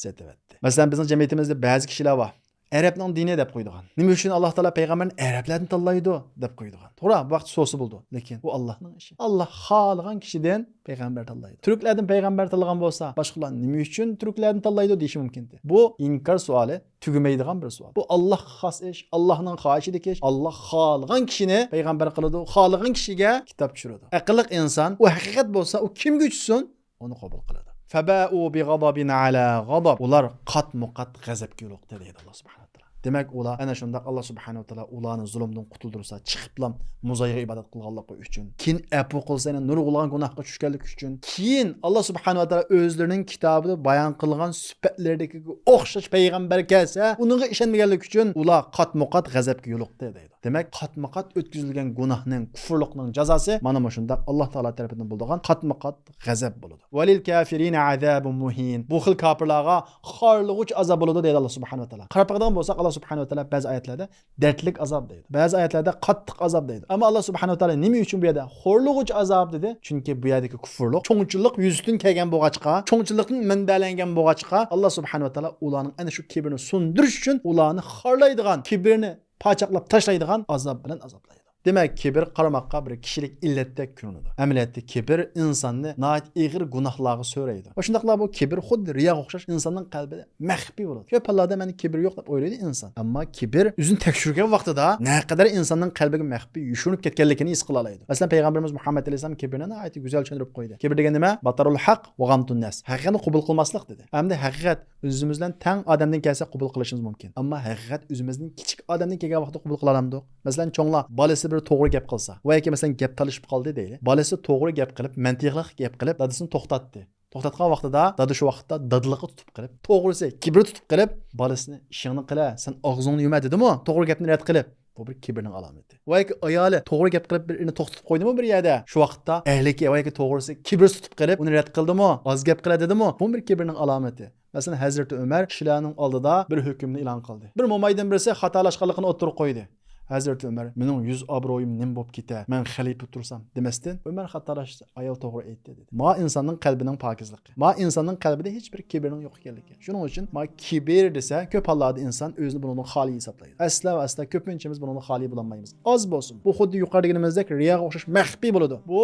setavatdi. Masalan, bizning jamiyatimizda ba'zi kishilar bor. Arabning dini deb qo'ydigan. Nima uchun Alloh taolo payg'ambarni arablarni tanlaydi deb qo'ydigan. To'g'ri, bu vaqt so'si bo'ldi. Lekin bu Allohning ishi. Alloh xohlagan kishidan payg'ambar tanlaydi. Turklardan payg'ambar tanlagan bo'lsa, boshqalar nima uchun turklarni tanlaydi deyish mumkin. Bu inkor savoli, tugamaydigan bir savol. Bu Alloh xos ish, Allohning xohishidagi ish. Alloh xohlagan kishini payg'ambar qiladi, xohlagan kishiga kitob tushiradi. Aqlli inson u haqiqat bo'lsa, u kimga uchsun, uni qabul qiladi. Faba'u bi ghadabin ala ghadab. Ular qat-muqat g'azabga yo'liqdi deydi Alloh subhanahu va taolo. Demek ular ana shunda Allah subhanahu wa taala ularni zulmdan qutuldursa, chiqiblam muzayga ibodat qilganligi uchun, keyin afu qilsa nurg'ulgan gunohga tushganlik uchun, keyin Allah subhanahu wa taala o'zlarining kitobida bayon qilgan sifatlardagi o'xshash payg'ambar kelsa, uningga ishonmaganlik uchun ular qatma-qat g'azabga yo'liqdi deydi. Demak, qatma-qat o'tkazilgan gunohning, kufrlikning jazosi mana shunday Allah taolo tarafidan bo'lgan qatma-qat g'azab bo'ladi. Valil kafirina azabun muhin. Bu xil kafirlarga xorlig'uch azob bo'ladi deydi Allah subhanahu wa taolo. Qarab qarag'an bo'lsak, Allah subhanahu wa taolo ba'zi oyatlarda dardlik azob deydi. Ba'zi oyatlarda qattiq azob deydi. Ammo Allah subhanahu wa taolo nima uchun bu yerda xorlig'uch azob dedi? Chunki bu yerdagi kufrlik, cho'ngchilik yuzidan kelgan bo'lg'achqa, cho'ngchilikning manbalangan bo'lg'achqa, Allah subhanahu wa taolo ularning ana shu kibrini sundirish uchun ularni xorlaydigan, kibrini paçaklab taşlaydigan azab bilan azoblaydi. Demek kibir qaramoqqa bir kishilik illatdek ko'rinadi. Amaliyotda kibir insonni nayt ig'ir gunohlarga so'raydi. Va shundaqlar bu kibir xuddi riyoga o'xshash insonning qalbida maxfiy bo'ladi. Ko'p hollarda meni kibir yo'q deb o'ylaydi inson. Ammo kibir o'zini tekshirgan vaqtida naqadar insonning qalbiga maxfiy yushunib ketganligini his qila oladi. Masalan, payg'ambarimiz Muhammad alayhisalom kibirni nayt go'zal tushuntirib qo'ydi. Kibir degan nima? Batarul haq va ghamtun nas. Haqiqatni qabul qilmaslik dedi. Hamda haqiqat o'zimiz bilan tang odamdan kelsa qabul qilishimiz mumkin. Ammo haqiqat o'zimizning kichik odamdan kelgan vaqtda qabul qila olamiz. Masalan, cho'nglar bolasi to'g'ri gap qilsa va yoki masalan gap talishib qoldi deydi. Bolasi to'g'ri gap qilib, mantiqli gap qilib, dadasini to'xtatdi. To'xtatgan vaqtida dada shu vaqtda dadiliqni tutib qilib, to'g'risi kibri tutib qilib, bolasini ishingni qila, sen og'zingni yuma dedimi? To'g'ri gapni rad qilib, bu bir kibrning alomati. Va yoki ayoli to'g'ri gap qilib birini to'xtatib qo'ydimi bir yerda? Shu vaqtda ahliki va yoki to'g'risi kibri tutib qilib, uni rad qildimi? Oz gap qila dedimi? Bu bir kibrning alomati. Masalan, Hazreti Ömer kishilarning oldida bir hukmni e'lon qildi. Bir mo'maydan birisi xatolashganligini o'tirib qo'ydi. Hazreti Ömer, mening 100 obro'yim nim bo'lib keta, men xalifa tursam demasdan, Ömer xatolashdi, ayol to'g'ri aytdi dedi. Ma insonning qalbining pokizligi. Ma insonning qalbida hech bir kibrning yo'q ekanligi. Shuning uchun ma kibr desa, ko'p hollarda inson o'zini bundan xoli hisoblaydi. Asla va asla ko'pinchamiz bundan xoli bo'lolmaymiz. Oz bo'lsin. Bu xuddi yuqoridagiimizdek riyoga o'xshash maxfiy bo'ladi. Bu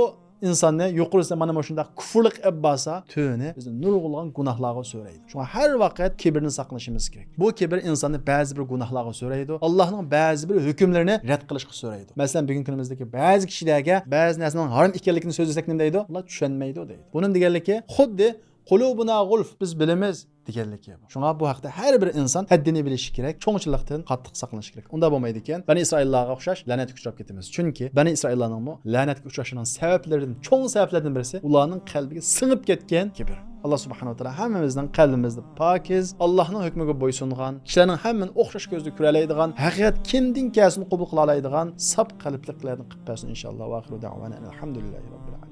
insonni yuqorida mana shunday kufrlik abbasa to'ni bizni nurg'ulgan gunohlarga so'raydi. Shunga har vaqt kibrni saqlashimiz kerak. Bu kibr insonni ba'zi bir gunohlarga so'raydi. Allohning ba'zi bir hukmlarini rad qilishga so'raydi. Masalan, bugungi kunimizdagi ba'zi kishilarga ba'zi narsaning harom ekanligini so'zlasak nima deydi? Ular tushunmaydi deydi. Buning deganligi xuddi qulubuna g'ulf, biz bilamiz deganligi bu. Shunga bu haqda har bir inson haddini bilishi kerak, cho'ngchilikdan qattiq saqlanish kerak. Unda bo'lmaydi ekan, Bani Isroillarga o'xshash la'natga uchrab ketamiz. Chunki Bani Isroillarning bu la'natga uchrashining sabablaridan, cho'ng sabablaridan birisi ularning qalbiga singib ketgan kibr. Allah subhanahu wa taala hammamizning qalbimizni pokiz, Allohning hukmiga bo'ysungan, kishilarning hammani o'xshash ko'zda ko'ralaydigan, haqiqat kimning kasini qabul qila oladigan saf qalbliklarni qilib bersin inshaalloh. Va axiru da'vana alhamdulillahi robbil alamin.